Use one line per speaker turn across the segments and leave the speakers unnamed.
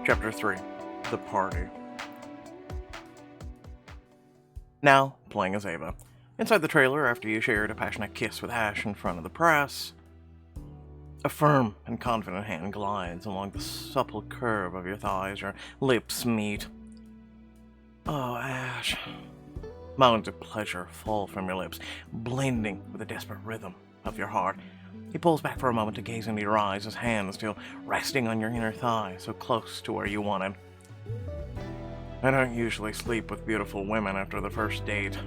Chapter 3. The Party. Now, playing as Ava. Inside the trailer, after you shared a passionate kiss with Ash in front of the press, a firm and confident hand glides along the supple curve of your thighs, your lips meet. Oh, Ash. Moans of pleasure fall from your lips, blending with the desperate rhythm of your heart. He pulls back for a moment to gaze into your eyes, his hand still resting on your inner thigh, so close to where you wanted. I don't usually sleep with beautiful women after the first date.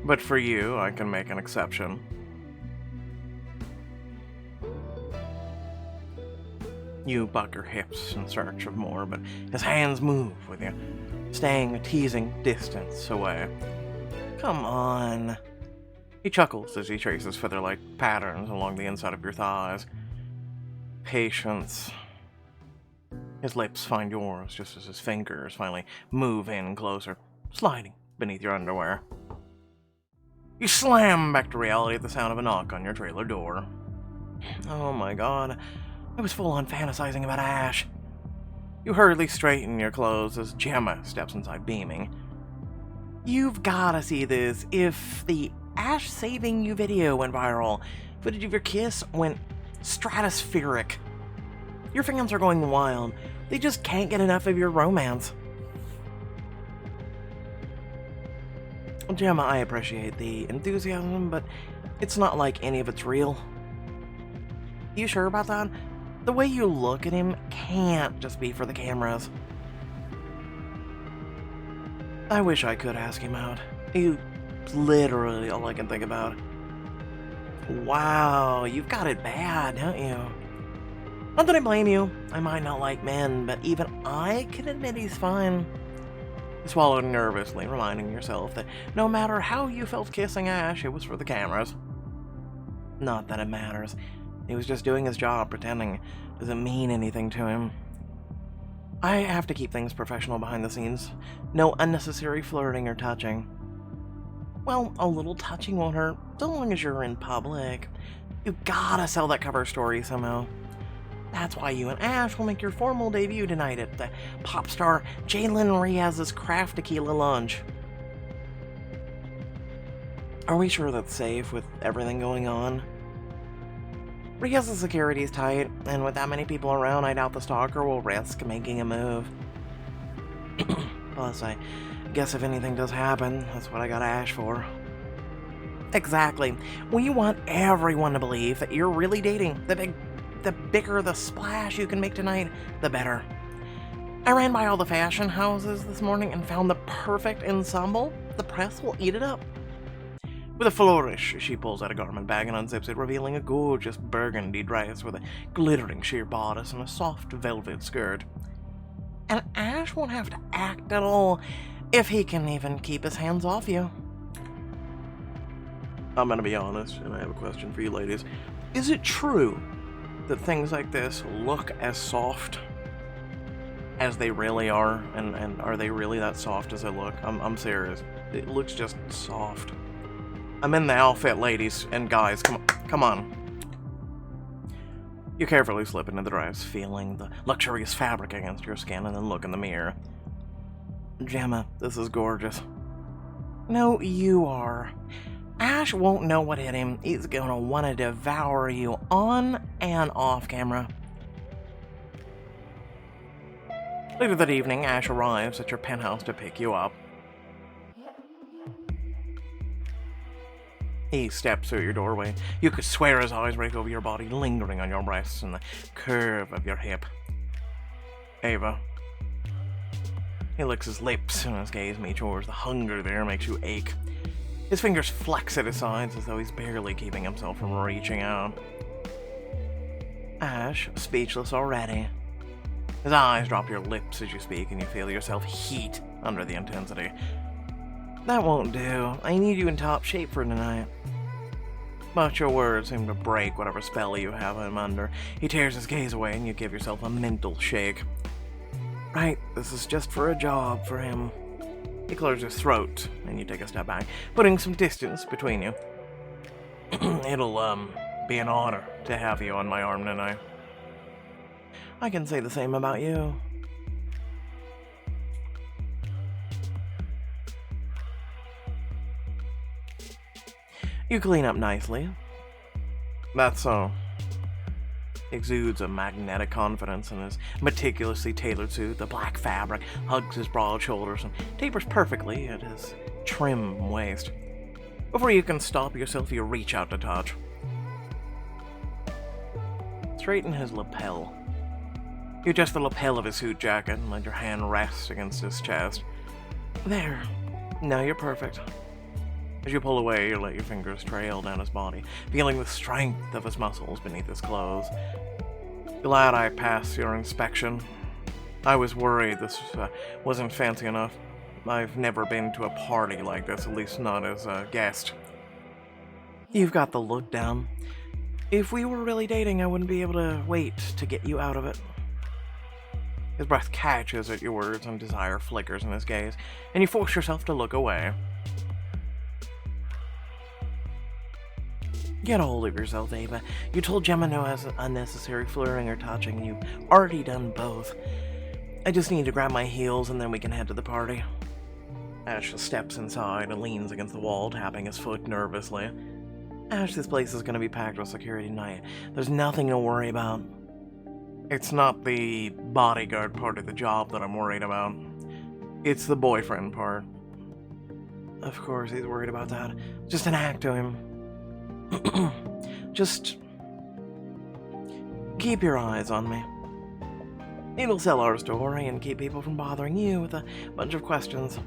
But for you, I can make an exception. You buck your hips in search of more, but his hands move with you, staying a teasing distance away. Come on. He chuckles as he traces feather-like patterns along the inside of your thighs. Patience. His lips find yours just as his fingers finally move in closer, sliding beneath your underwear. You slam back to reality at the sound of a knock on your trailer door. Oh my god, I was full-on fantasizing about Ash. You hurriedly straighten your clothes as Gemma steps inside beaming. You've gotta see this. If the Ash saving you video went viral, footage of your kiss went stratospheric. Your fans are going wild. They just can't get enough of your romance. Gemma, I appreciate the enthusiasm, but it's not like any of it's real. You sure about that? The way you look at him can't just be for the cameras. I wish I could ask him out. He's literally all I can think about. Wow, you've got it bad, don't you? Not that I blame you. I might not like men, but even I can admit he's fine. You swallowed nervously, reminding yourself that no matter how you felt kissing Ash, it was for the cameras. Not that it matters. He was just doing his job, pretending. Doesn't mean anything to him. I have to keep things professional behind the scenes. No unnecessary flirting or touching. Well, a little touching won't hurt, so long as you're in public. You gotta sell that cover story somehow. That's why you and Ash will make your formal debut tonight at the pop star Jalen Riaz's Craft Tequila Lunch. Are we sure that's safe with everything going on? Riaz's security's tight, and with that many people around, I doubt the stalker will risk making a move. Plus, I guess if anything does happen, that's what I got Ash for. Exactly. We want everyone to believe that you're really dating. The bigger the splash you can make tonight, the better. I ran by all the fashion houses this morning and found the perfect ensemble. The press will eat it up. With a flourish, she pulls out a garment bag and unzips it, revealing a gorgeous burgundy dress with a glittering sheer bodice and a soft velvet skirt. And Ash won't have to act at all, if he can even keep his hands off you. I'm gonna be honest, and I have a question for you ladies. Is it true that things like this look as soft as they really are? And are they really that soft as they look? I'm serious. It looks just soft. I'm in the outfit, ladies and guys. Come on. You carefully slip into the dress, feeling the luxurious fabric against your skin, and then look in the mirror. Gemma, this is gorgeous. No, you are. Ash won't know what hit him. He's gonna want to devour you on and off camera. Later that evening, Ash arrives at your penthouse to pick you up. He steps through your doorway. You could swear his eyes break over your body, lingering on your breasts and the curve of your hip. Ava. He licks his lips and his gaze meets yours. The hunger there makes you ache. His fingers flex at his sides as though he's barely keeping himself from reaching out. Ash, speechless already. His eyes drop your lips as you speak and you feel yourself heat under the intensity. That won't do. I need you in top shape for tonight. But your words seem to break whatever spell you have him under. He tears his gaze away and you give yourself a mental shake. Right, this is just for a job for him. He clears his throat, and you take a step back, putting some distance between you. It'll, be an honor to have you on my arm tonight. I can say the same about you. You clean up nicely. That's so. Exudes a magnetic confidence in his meticulously tailored suit. The black fabric hugs his broad shoulders and tapers perfectly at his trim waist. Before you can stop yourself, you reach out to touch. Straighten his lapel. You adjust the lapel of his suit jacket and let your hand rest against his chest. There. Now you're perfect. As you pull away, you let your fingers trail down his body, feeling the strength of his muscles beneath his clothes. Glad I passed your inspection. I was worried this wasn't fancy enough. I've never been to a party like this, at least not as a guest. You've got the look down. If we were really dating, I wouldn't be able to wait to get you out of it. His breath catches at your words and desire flickers in his gaze, and you force yourself to look away. Get a hold of yourself, Ava. You told Gemma no unnecessary flirting or touching, and you've already done both. I just need to grab my heels, and then we can head to the party. Ash steps inside and leans against the wall, tapping his foot nervously. Ash, this place is going to be packed with security tonight. There's nothing to worry about. It's not the bodyguard part of the job that I'm worried about. It's the boyfriend part. Of course he's worried about that. Just an act to him. Just keep your eyes on me. It'll sell our story and keep people from bothering you with a bunch of questions.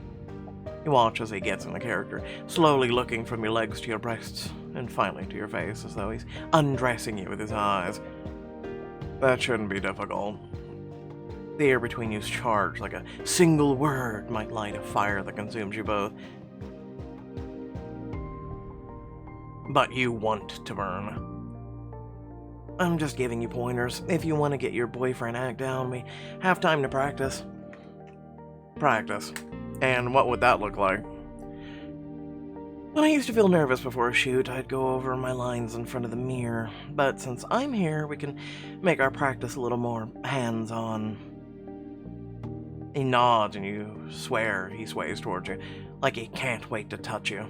You watch as he gets in the character, slowly looking from your legs to your breasts, and finally to your face, as though he's undressing you with his eyes. That shouldn't be difficult. The air between you is charged like a single word might light a fire that consumes you both. But you want to burn. I'm just giving you pointers. If you want to get your boyfriend act down, we have time to practice. Practice. And what would that look like? When I used to feel nervous before a shoot, I'd go over my lines in front of the mirror. But since I'm here, we can make our practice a little more hands-on. He nods and you swear he sways towards you, like he can't wait to touch you.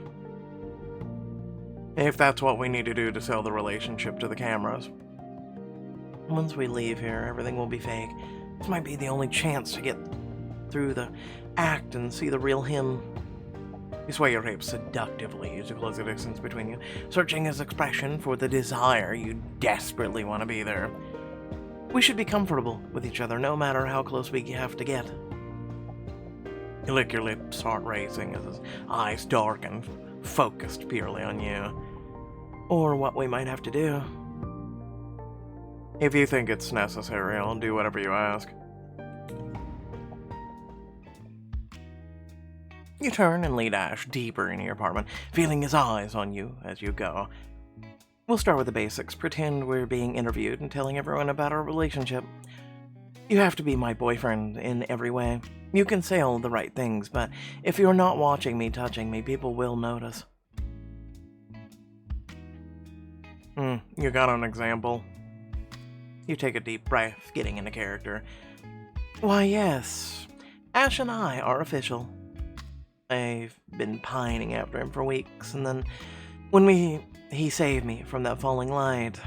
If that's what we need to do to sell the relationship to the cameras. Once we leave here, everything will be fake. This might be the only chance to get through the act and see the real him. You sway your hips seductively as you close the distance between you, searching his expression for the desire you desperately want to be there. We should be comfortable with each other, no matter how close we have to get. You lick your lips, heart racing, as his eyes darken, focused purely on you. Or what we might have to do. If you think it's necessary, I'll do whatever you ask. You turn and lead Ash deeper into your apartment, feeling his eyes on you as you go. We'll start with the basics. Pretend we're being interviewed and telling everyone about our relationship. You have to be my boyfriend in every way. You can say all the right things, but if you're not watching me touching me, people will notice. You got an example? You take a deep breath, getting into character. Why, yes. Ash and I are official. I've been pining after him for weeks, and then when he saved me from that falling light.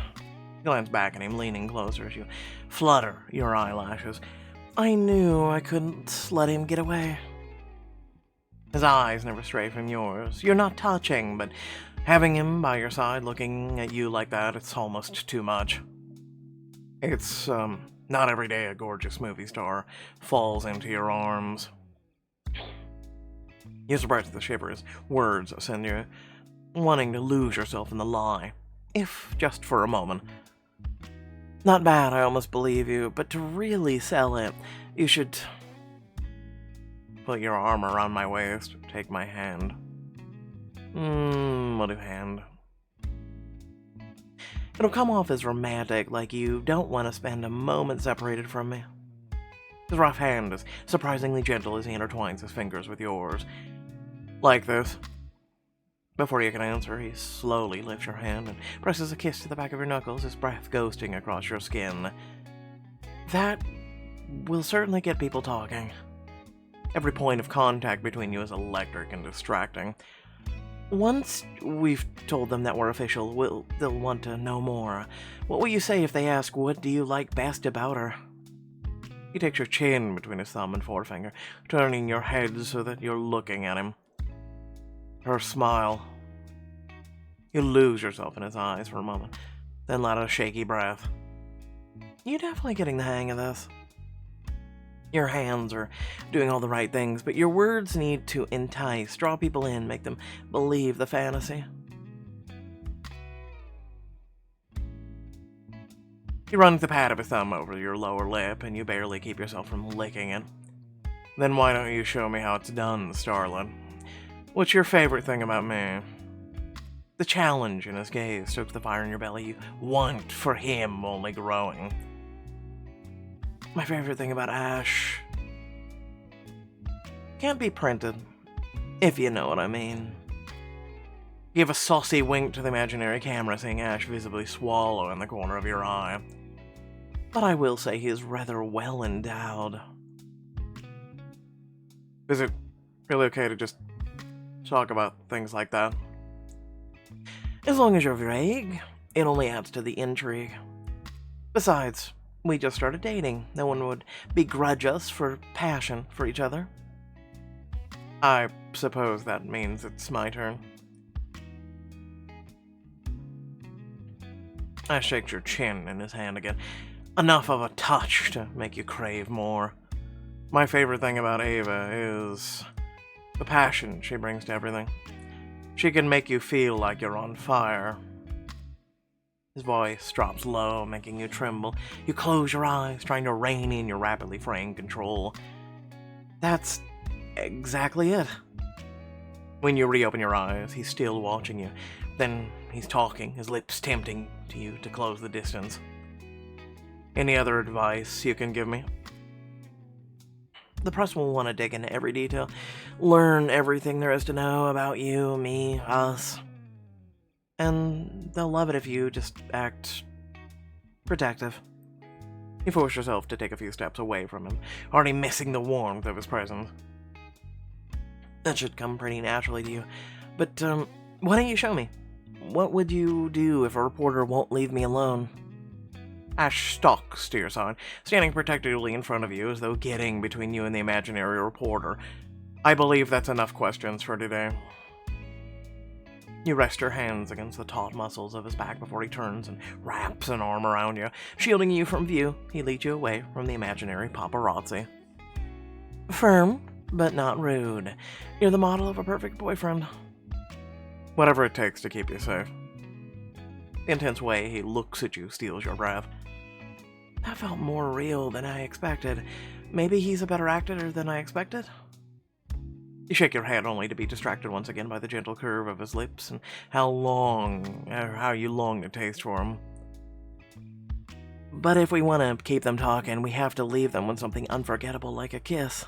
You glance back at him, leaning closer as you flutter your eyelashes. I knew I couldn't let him get away. His eyes never stray from yours. You're not touching, but having him by your side looking at you like that, it's almost too much. It's, not every day a gorgeous movie star falls into your arms. You're surprised at the shivers words send you, wanting to lose yourself in the lie, if just for a moment. Not bad, I almost believe you, but to really sell it, you should put your arm around my waist, take my hand. What a hand. It'll come off as romantic, like you don't want to spend a moment separated from me. His rough hand is surprisingly gentle as he intertwines his fingers with yours. Like this. Before you can answer, he slowly lifts your hand and presses a kiss to the back of your knuckles, his breath ghosting across your skin. That will certainly get people talking. Every point of contact between you is electric and distracting. Once we've told them that we're official, they'll want to know more. What will you say if they ask, what do you like best about her? He takes your chin between his thumb and forefinger, turning your head so that you're looking at him. Her smile. You lose yourself in his eyes for a moment, then let out a shaky breath. You're definitely getting the hang of this. Your hands are doing all the right things, but your words need to entice, draw people in, make them believe the fantasy. He runs the pad of his thumb over your lower lip, and you barely keep yourself from licking it. Then why don't you show me how it's done, Starlet? What's your favorite thing about me? The challenge in his gaze stokes the fire in your belly. You want for him only growing. My favorite thing about Ash can't be printed, if you know what I mean. You give a saucy wink to the imaginary camera, seeing Ash visibly swallow in the corner of your eye. But I will say he is rather well endowed. Is it really okay to just talk about things like that? As long as you're vague, it only adds to the intrigue. Besides, we just started dating. No one would begrudge us for passion for each other. I suppose that means it's my turn. Ash shakes your chin in his hand again. Enough of a touch to make you crave more. My favorite thing about Ava is the passion she brings to everything. She can make you feel like you're on fire. His voice drops low, making you tremble. You close your eyes, trying to rein in your rapidly fraying control. That's exactly it. When you reopen your eyes, he's still watching you. Then he's talking, his lips tempting to you to close the distance. Any other advice you can give me? The press will want to dig into every detail, learn everything there is to know about you, me, us. And they'll love it if you just act protective. You force yourself to take a few steps away from him, already missing the warmth of his presence. That should come pretty naturally to you. But, why don't you show me? What would you do if a reporter won't leave me alone? Ash stalks to your side, standing protectively in front of you as though getting between you and the imaginary reporter. I believe that's enough questions for today. You rest your hands against the taut muscles of his back before he turns and wraps an arm around you. Shielding you from view, he leads you away from the imaginary paparazzi. Firm, but not rude. You're the model of a perfect boyfriend. Whatever it takes to keep you safe. The intense way he looks at you steals your breath. That felt more real than I expected. Maybe he's a better actor than I expected? You shake your head only to be distracted once again by the gentle curve of his lips and how you long to taste for him. But if we want to keep them talking, we have to leave them with something unforgettable like a kiss.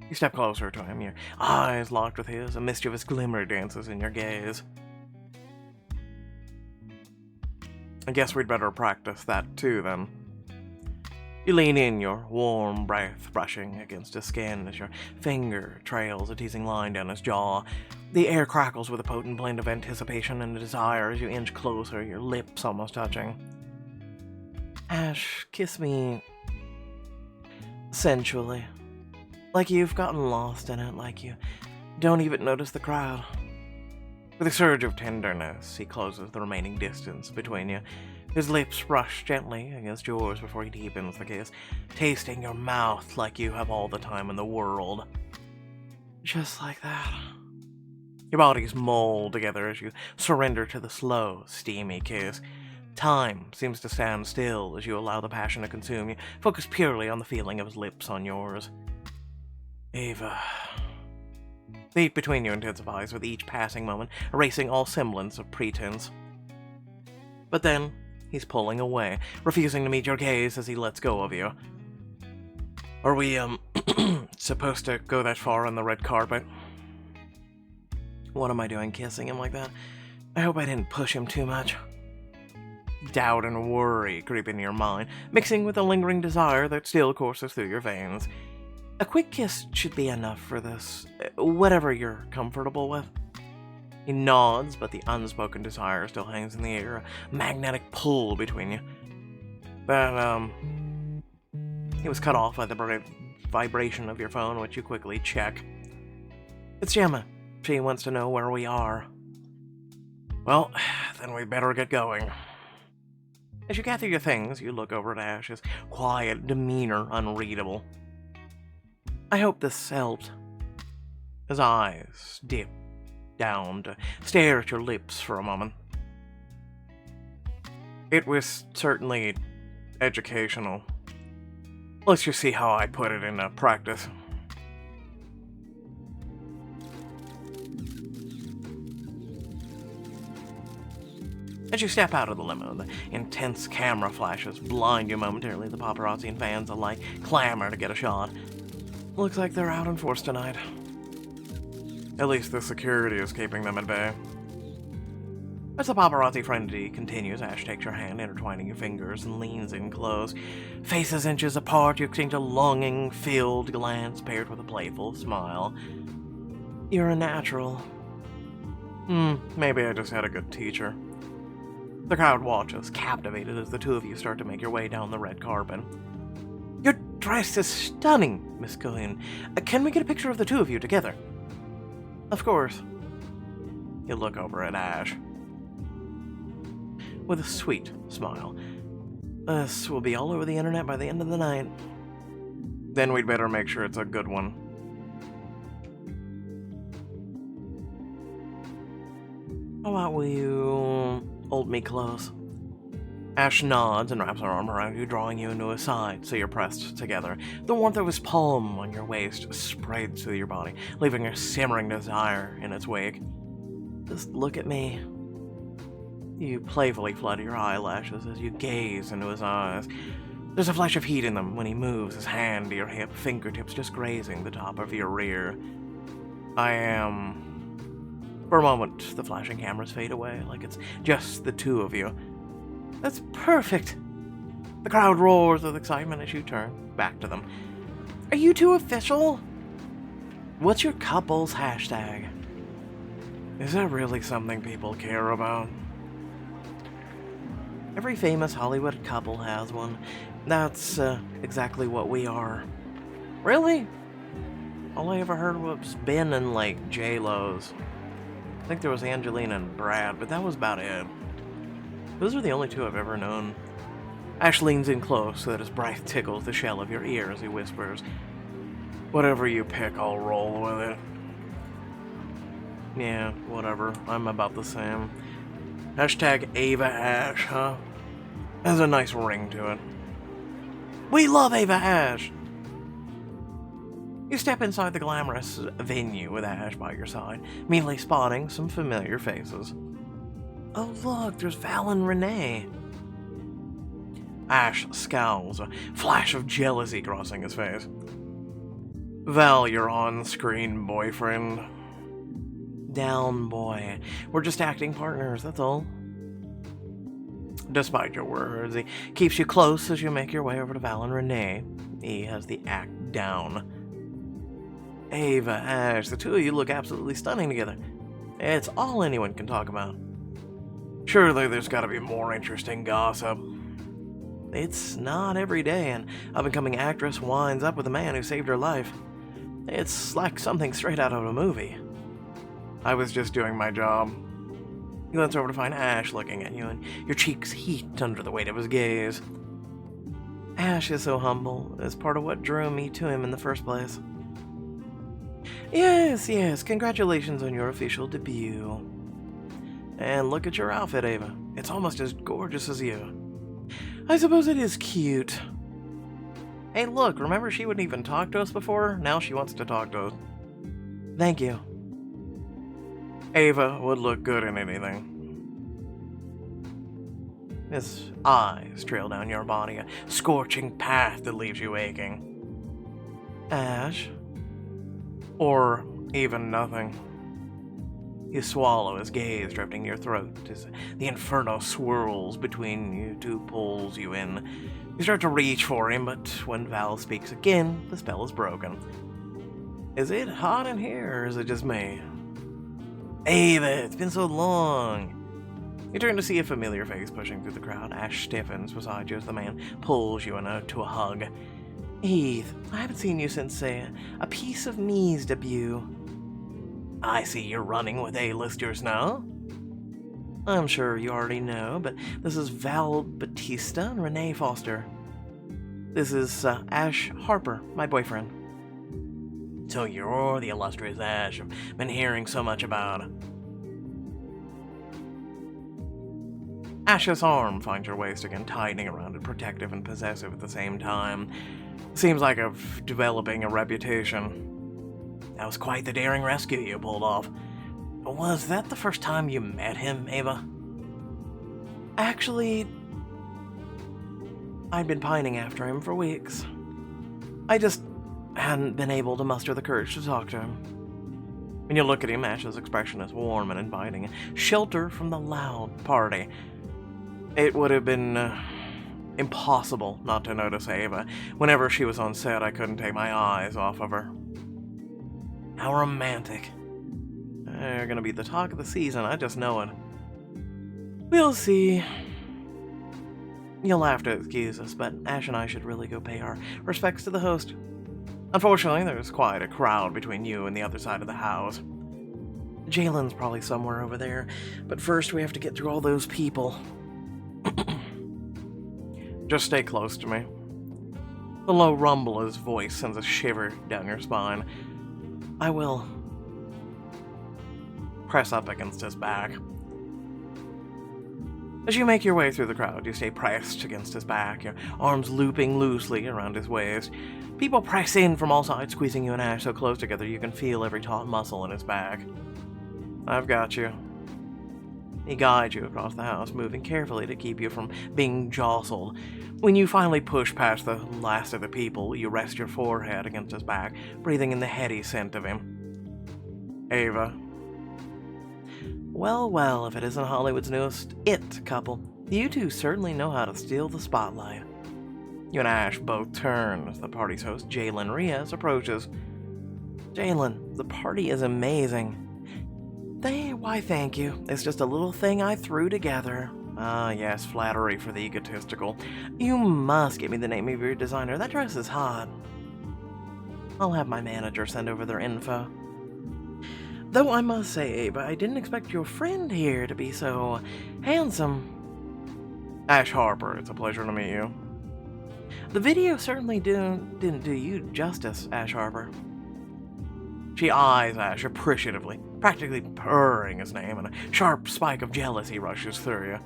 You step closer to him, your eyes locked with his, a mischievous glimmer dances in your gaze. I guess we'd better practice that too, then. You lean in, your warm breath brushing against his skin as your finger trails a teasing line down his jaw. The air crackles with a potent blend of anticipation and desire as you inch closer, your lips almost touching. Ash, kiss me sensually. Like you've gotten lost in it, like you don't even notice the crowd. With a surge of tenderness, he closes the remaining distance between you. His lips brush gently against yours before he deepens the kiss, tasting your mouth like you have all the time in the world. Just like that. Your bodies mold together as you surrender to the slow, steamy kiss. Time seems to stand still as you allow the passion to consume you, focused purely on the feeling of his lips on yours. Ava. The heat between you intensifies with each passing moment, erasing all semblance of pretense. But then, he's pulling away, refusing to meet your gaze as he lets go of you. Are we, supposed to go that far on the red carpet? What am I doing kissing him like that? I hope I didn't push him too much. doubt and worry creep into your mind, mixing with a lingering desire that still courses through your veins. A quick kiss should be enough for this, whatever you're comfortable with. He nods, but the unspoken desire still hangs in the air, a magnetic pull between you. But, he was cut off by the vibration of your phone, which you quickly check. It's Gemma. She wants to know where we are. Well, then we better get going. As you gather your things, you look over at Ash's quiet demeanor unreadable. I hope this helped. His eyes dip down to stare at your lips for a moment. It was certainly educational. Let's just see how I put it into practice. As you step out of the limo, the intense camera flashes blind you momentarily. The paparazzi and fans alike clamor to get a shot. Looks like they're out in force tonight. At least the security is keeping them at bay. As the paparazzi frenzy continues, Ash takes your hand, intertwining your fingers, and leans in close. Faces inches apart, you exchange a longing, filled glance paired with a playful smile. You're a natural. Maybe I just had a good teacher. The crowd watches, captivated as the two of you start to make your way down the red carpet. Your dress is stunning, Miss Cohen. Can we get a picture of the two of you together? Of course. You look over at Ash with a sweet smile. This will be all over the internet by the end of the night. Then we'd better make sure it's a good one. How about you hold me close? Ash nods and wraps her arm around you, drawing you into his side so you're pressed together. The warmth of his palm on your waist spreads through your body, leaving a simmering desire in its wake. Just look at me. You playfully flutter your eyelashes as you gaze into his eyes. There's a flash of heat in them when he moves his hand to your hip, fingertips just grazing the top of your rear. For a moment, the flashing cameras fade away, like it's just the two of you. That's perfect! The crowd roars with excitement as you turn back to them. Are you two official? What's your couple's hashtag? Is that really something people care about? Every famous Hollywood couple has one. That's exactly what we are. Really? All I ever heard was Ben and, like, J-Lo's. I think there was Angelina and Brad, but that was about it. Those are the only two I've ever known. Ash leans in close so that his breath tickles the shell of your ear as he whispers, whatever you pick, I'll roll with it. Yeah, whatever. I'm about the same. Hashtag Ava Ash, huh? Has a nice ring to it. We love Ava Ash! You step inside the glamorous venue with Ash by your side, immediately spotting some familiar faces. Oh look, there's Val and Renee. Ash scowls, a flash of jealousy crossing his face. Val, your on-screen boyfriend. Down, boy. We're just acting partners, that's all. Despite your words, he keeps you close as you make your way over to Val and Renee. He has the act down. Ava, Ash, the two of you look absolutely stunning together. It's all anyone can talk about. Surely there's gotta be more interesting gossip. It's not every day an up-and-coming actress winds up with a man who saved her life. It's like something straight out of a movie. I was just doing my job. You glance over to find Ash looking at you, and your cheeks heat under the weight of his gaze. Ash is so humble. It's part of what drew me to him in the first place. Yes, congratulations on your official debut. And look at your outfit, Ava. It's almost as gorgeous as you. I suppose it is cute. Hey, look, remember she wouldn't even talk to us before? Now she wants to talk to us. Thank you. Ava would look good in anything. His eyes trail down your body, a scorching path that leaves you aching. Ash? Or even nothing. You swallow, his gaze drifting your throat as the inferno swirls between you two, pulls you in. You start to reach for him, but when Val speaks again, the spell is broken. Is it hot in here, or is it just me? Ava, it's been so long. You turn to see a familiar face pushing through the crowd. Ash stiffens beside you as the man pulls you into a hug. Heath, I haven't seen you since a Piece of Me's debut. I see you're running with A-listers now. I'm sure you already know, but this is Val Batista and Renee Foster. This is Ash Harper, my boyfriend. So you're the illustrious Ash I've been hearing so much about. Ash's arm finds your waist again, tightening around it, protective and possessive at the same time. Seems like of developing a reputation. That was quite the daring rescue you pulled off. Was that the first time you met him, Ava? Actually, I'd been pining after him for weeks. I just hadn't been able to muster the courage to talk to him. When you look at him, Ash's expression is warm and inviting, shelter from the loud party. It would have been impossible not to notice Ava. Whenever she was on set, I couldn't take my eyes off of her. How romantic. They're gonna be the talk of the season, I just know it. We'll see. You'll have to excuse us, but Ash and I should really go pay our respects to the host. Unfortunately, there's quite a crowd between you and the other side of the house. Jalen's probably somewhere over there, but first we have to get through all those people. Just stay close to me. The low rumble of his voice sends a shiver down your spine. I will. Press up against his back. As you make your way through the crowd, you stay pressed against his back, your arms looping loosely around his waist. People press in from all sides, squeezing you and Ash so close together you can feel every taut muscle in his back. I've got you. He guides you across the house, moving carefully to keep you from being jostled. When you finally push past the last of the people, you rest your forehead against his back, breathing in the heady scent of him. Ava. Well, well, if it isn't Hollywood's newest it couple, you two certainly know how to steal the spotlight. You and Ash both turn as the party's host, Jalen Rios, approaches. Jalen, the party is amazing. Why, thank you. It's just a little thing I threw together. Ah, yes, flattery for the egotistical. You must give me the name of your designer. That dress is hot. I'll have my manager send over their info. Though I must say, Ava, I didn't expect your friend here to be so handsome. Ash Harper, it's a pleasure to meet you. The video certainly didn't do you justice, Ash Harper. She eyes Ash appreciatively, practically purring his name, and a sharp spike of jealousy rushes through you.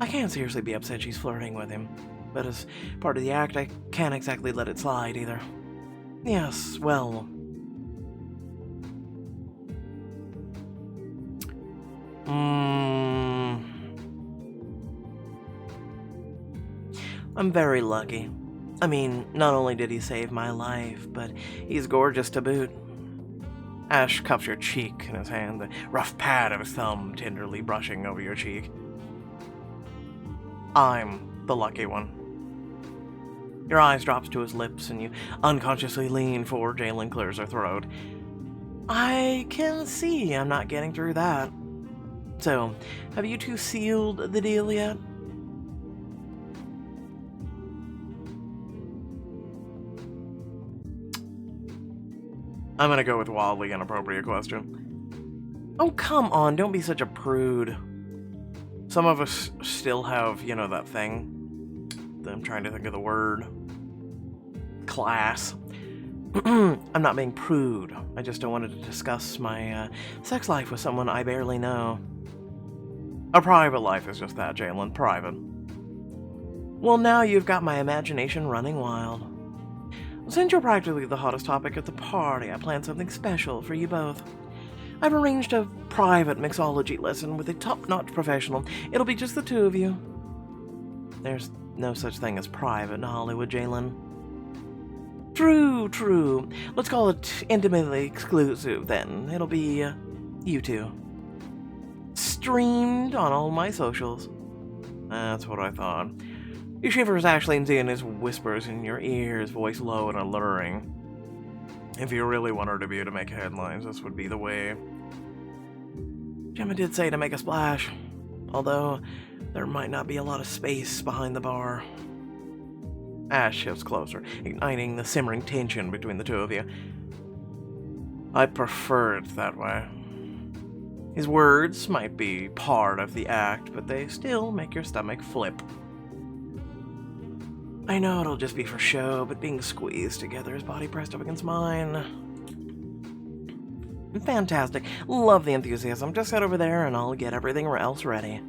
I can't seriously be upset she's flirting with him, but as part of the act, I can't exactly let it slide either. Yes, well... I'm very lucky. I mean, not only did he save my life, but he's gorgeous to boot. Ash cups your cheek in his hand, the rough pad of his thumb tenderly brushing over your cheek. I'm the lucky one. Your eyes drops to his lips, and you unconsciously lean forward. Jalen clears her throat. I can see I'm not getting through that. So, have you two sealed the deal yet? I'm gonna go with wildly inappropriate question. Oh, come on, don't be such a prude. Some of us still have, you know, that thing. I'm trying to think of the word. Class. I'm not being prude. I just don't want to discuss my sex life with someone I barely know. A private life is just that, Jalen. Private. Well, now you've got my imagination running wild. Since you're practically the hottest topic at the party, I planned something special for you both. I've arranged a private mixology lesson with a top-notch professional. It'll be just the two of you. There's no such thing as private in Hollywood, Jalen. True. Let's call it intimately exclusive, then. It'll be You too. Streamed on all my socials. That's what I thought. He shivers Ash leans in, his whispers in your ear, his voice low and alluring. If you really want her to be able to make headlines, this would be the way. Gemma did say to make a splash, although there might not be a lot of space behind the bar. Ash shifts closer, igniting the simmering tension between the two of you. I prefer it that way. His words might be part of the act, but they still make your stomach flip. I know it'll just be for show, but being squeezed together, his body pressed up against mine. Fantastic. Love the enthusiasm. Just head over there and I'll get everything else ready.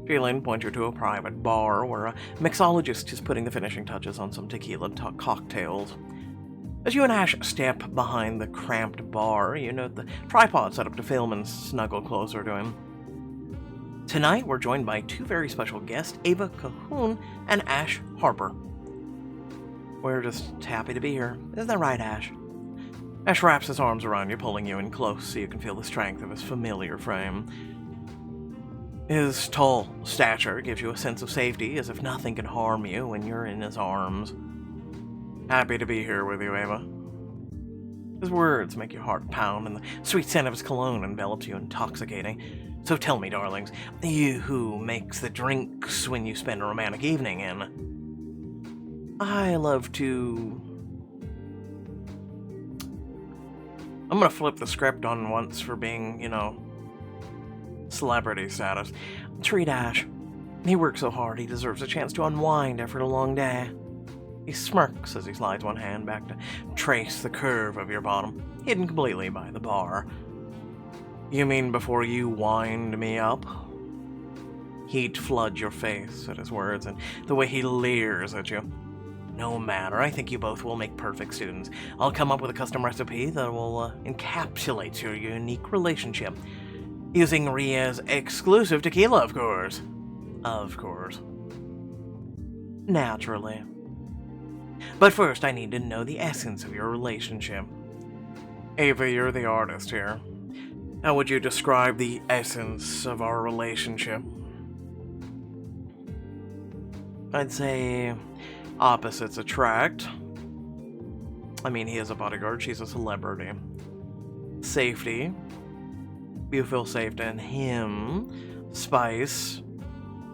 Sheila points you to a private bar where a mixologist is putting the finishing touches on some tequila cocktails. As you and Ash step behind the cramped bar, you note the tripod set up to film and snuggle closer to him. Tonight, we're joined by two very special guests, Ava Cahoon and Ash Harper. We're just happy to be here. Isn't that right, Ash? Ash wraps his arms around you, pulling you in close so you can feel the strength of his familiar frame. His tall stature gives you a sense of safety, as if nothing can harm you when you're in his arms. Happy to be here with you, Ava. His words make your heart pound, and the sweet scent of his cologne envelops you, intoxicating. So tell me, darlings, you who makes the drinks when you spend a romantic evening in? I love to... I'm gonna flip the script on once for being, celebrity status. Treat Ash. He works so hard, he deserves a chance to unwind after a long day. He smirks as he slides one hand back to trace the curve of your bottom, hidden completely by the bar. You mean before you wind me up? Heat floods your face at his words and the way he leers at you. No matter, I think you both will make perfect students. I'll come up with a custom recipe that will encapsulate your unique relationship. Using Ria's exclusive tequila, of course. Of course. Naturally. But first, I need to know the essence of your relationship. Ava, you're the artist here. How would you describe the essence of our relationship? I'd say opposites attract. I mean, he is a bodyguard, she's a celebrity. Safety. You feel safe in him. Spice.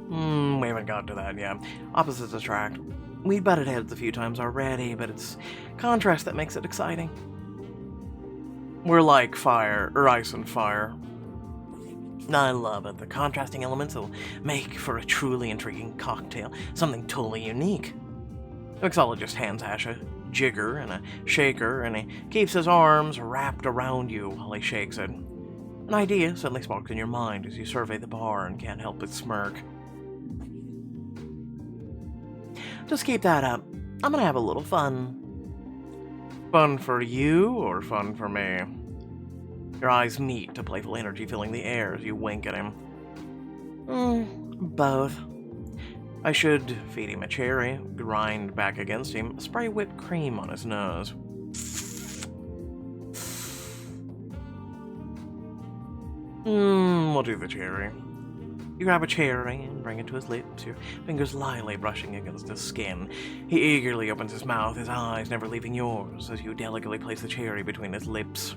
We haven't got to that yet. Opposites attract. We butted heads a few times already, but it's contrast that makes it exciting. We're like fire, or ice and fire. I love it. The contrasting elements will make for a truly intriguing cocktail. Something totally unique. The mixologist hands Ash a jigger and a shaker, and he keeps his arms wrapped around you while he shakes it. An idea suddenly sparks in your mind as you survey the bar and can't help but smirk. Just keep that up. I'm gonna have a little fun. Fun for you, or fun for me? Your eyes meet, a playful energy filling the air as you wink at him. Both. I should feed him a cherry, grind back against him, spray whipped cream on his nose. We'll do the cherry. You grab a cherry and bring it to his lips, your fingers lightly brushing against his skin. He eagerly opens his mouth, his eyes never leaving yours, as you delicately place the cherry between his lips.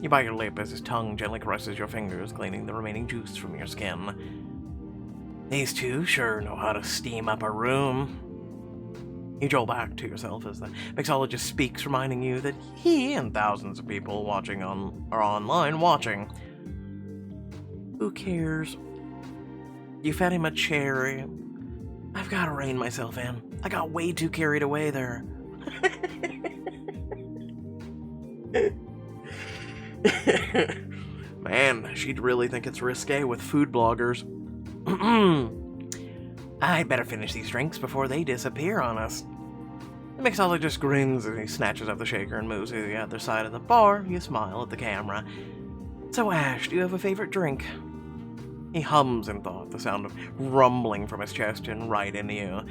You bite your lip as his tongue gently caresses your fingers, cleaning the remaining juice from your skin. These two sure know how to steam up a room. You jolt back to yourself as the mixologist speaks, reminding you that he and thousands of people watching are online watching. Who cares? You fed him a cherry. I've got to rein myself in. I got way too carried away there. Man, she'd really think it's risque with food bloggers. I'd better finish these drinks before they disappear on us. The mixologist grins as he snatches up the shaker and moves to the other side of the bar. You smile at the camera. So, Ash, do you have a favorite drink? He hums in thought, the sound of rumbling from his chest and right into you.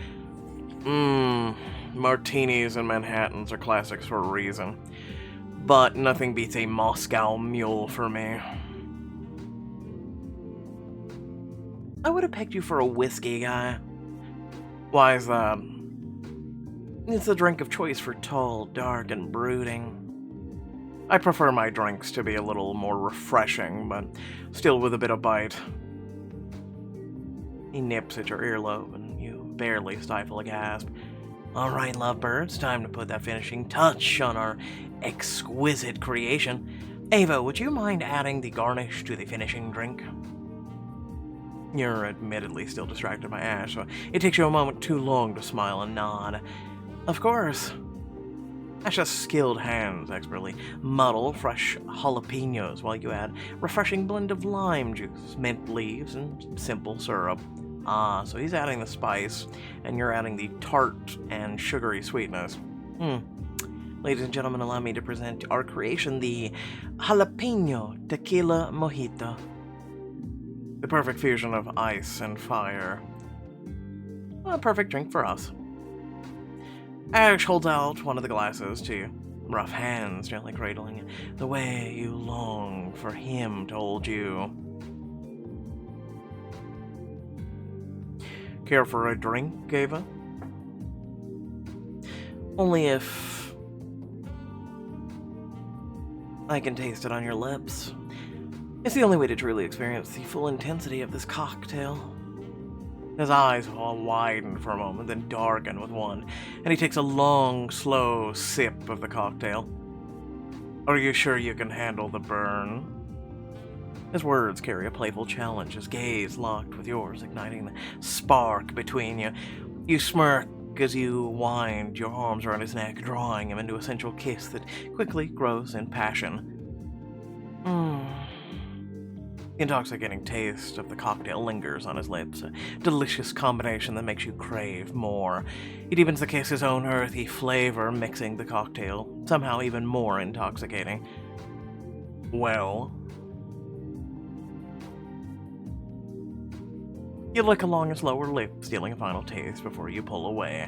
Martinis and Manhattans are classics for a reason. but nothing beats a Moscow Mule for me. I would have picked you for a whiskey guy. Why is that? It's the drink of choice for tall, dark, and brooding. I prefer my drinks to be a little more refreshing, but still with a bit of bite. He nips at your earlobe, and you barely stifle a gasp. Alright, lovebirds, time to put that finishing touch on our exquisite creation. Ava, would you mind adding the garnish to the finishing drink? You're admittedly still distracted by Ash, so it takes you a moment too long to smile and nod. Of course. Ash's skilled hands expertly muddle fresh jalapenos while you add refreshing blend of lime juice, mint leaves, and simple syrup. Ah, so he's adding the spice, and you're adding the tart and sugary sweetness. Ladies and gentlemen, allow me to present our creation, the Jalapeno Tequila Mojito. The perfect fusion of ice and fire. A perfect drink for us. Ash holds out one of the glasses to you, rough hands gently cradling it, the way you long for him to hold you. Care for a drink, Ava? Only if I can taste it on your lips. It's the only way to truly experience the full intensity of this cocktail. His eyes all widen for a moment, then darken with one, and he takes a long, slow sip of the cocktail. Are you sure you can handle the burn? His words carry a playful challenge, his gaze locked with yours, igniting the spark between you. You smirk as you wind your arms around his neck, drawing him into a sensual kiss that quickly grows in passion. The intoxicating taste of the cocktail lingers on his lips, a delicious combination that makes you crave more. He deepens the kiss's own earthy flavor, mixing the cocktail, somehow even more intoxicating. Well, you lick along his lower lip, stealing a final taste before you pull away.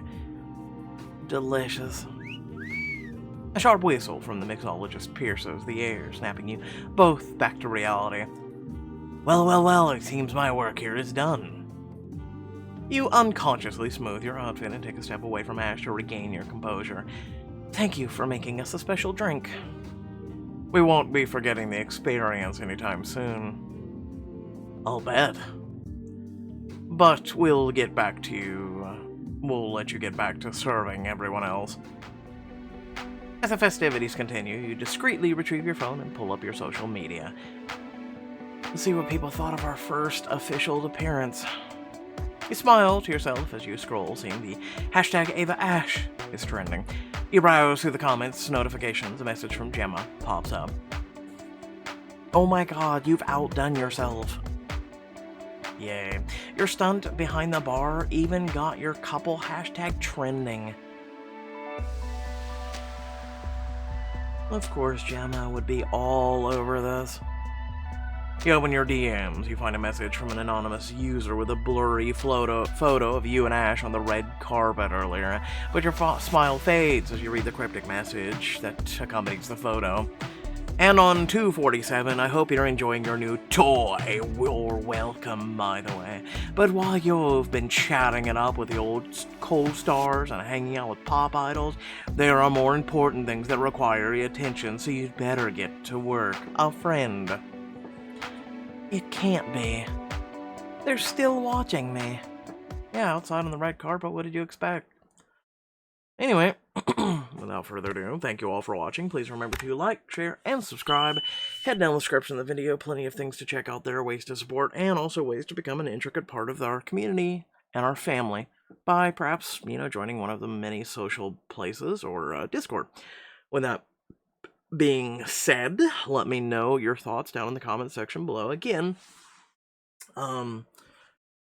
Delicious. A sharp whistle from the mixologist pierces the air, snapping you both back to reality. Well, it seems my work here is done. You unconsciously smooth your outfit and take a step away from Ash to regain your composure. Thank you for making us a special drink. We won't be forgetting the experience anytime soon. I'll bet. But we'll get back to you. We'll let you get back to serving everyone else. As the festivities continue, you discreetly retrieve your phone and pull up your social media. See what people thought of our first official appearance. You smile to yourself as you scroll, seeing the hashtag AvaAsh is trending. You browse through the comments, notifications, a message from Gemma pops up. Oh my god, you've outdone yourself. Yay. Your stunt behind the bar even got your couple hashtag trending. Of course, Gemma would be all over this. You open your DMs, you find a message from an anonymous user with a blurry photo of you and Ash on the red carpet earlier, but your smile fades as you read the cryptic message that accompanies the photo. And on 247, I hope you're enjoying your new toy. You're welcome, by the way. But while you've been chatting it up with the old co-stars and hanging out with pop idols, there are more important things that require your attention, so you'd better get to work. A friend. It can't be. They're still watching me. Yeah, outside on the red carpet, what did you expect? Anyway, without further ado, thank you all for watching. Please remember to like, share, and subscribe. Head down the description of the video, plenty of things to check out there, ways to support, and also ways to become an intricate part of our community and our family by perhaps, joining one of the many social places or Discord. With that being said, let me know your thoughts down in the comment section below. Again,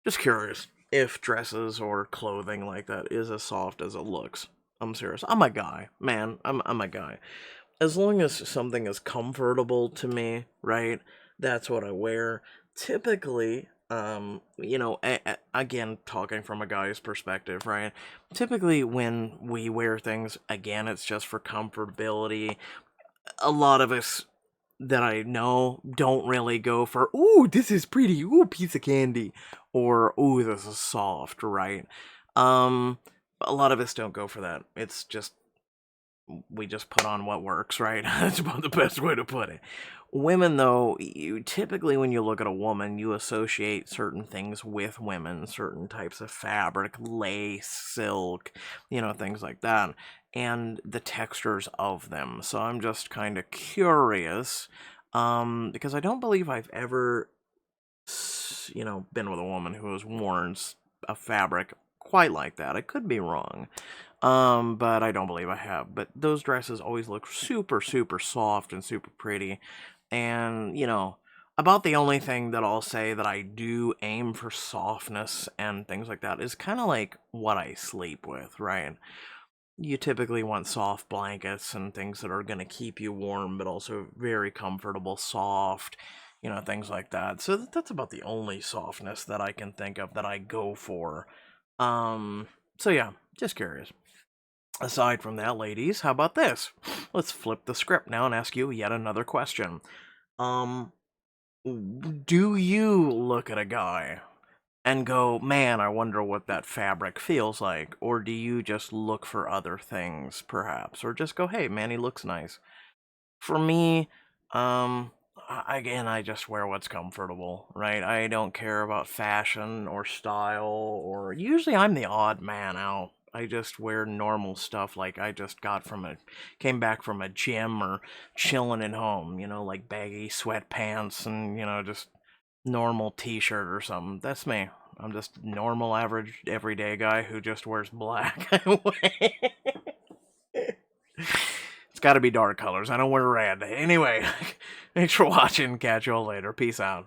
just curious if dresses or clothing like that is as soft as it looks. I'm serious. I'm a guy, man. I'm a guy. As long as something is comfortable to me, right? That's what I wear. Typically, again, talking from a guy's perspective, right? Typically when we wear things, again, it's just for comfortability. a lot of us that I know don't really go for, ooh, this is pretty, ooh, piece of candy, or ooh, this is soft, right? Um, a lot of us don't go for that. It's just we just put on what works, right? That's about the best way to put it. Women, though, you typically, when you look at a woman, you associate certain things with women, certain types of fabric, lace, silk, things like that, and the textures of them. So I'm just kind of curious, because I don't believe I've ever, been with a woman who has worn a fabric quite like that. I could be wrong. But I don't believe I have. But those dresses always look super, super soft and super pretty. And, about the only thing that I'll say that I do aim for softness and things like that is kind of like what I sleep with, right? You typically want soft blankets and things that are going to keep you warm, but also very comfortable, soft, things like that. So that's about the only softness that I can think of that I go for. Um, so yeah, just curious. Aside from that, ladies, how about this? Let's flip the script now and ask you yet another question. Um, do you look at a guy and go, man, I wonder what that fabric feels like? Or do you just look for other things, perhaps? Or just go, hey, man, he looks nice? For me, again, I just wear what's comfortable, right? I don't care about fashion or style, or usually I'm the odd man out. I just wear normal stuff like I just came back from a gym or chilling at home, like baggy sweatpants and, just normal t-shirt or something. That's me. I'm just normal, average, everyday guy who just wears black. It's got to be dark colors. I don't wear red. Anyway, thanks for watching. Catch y'all later. Peace out.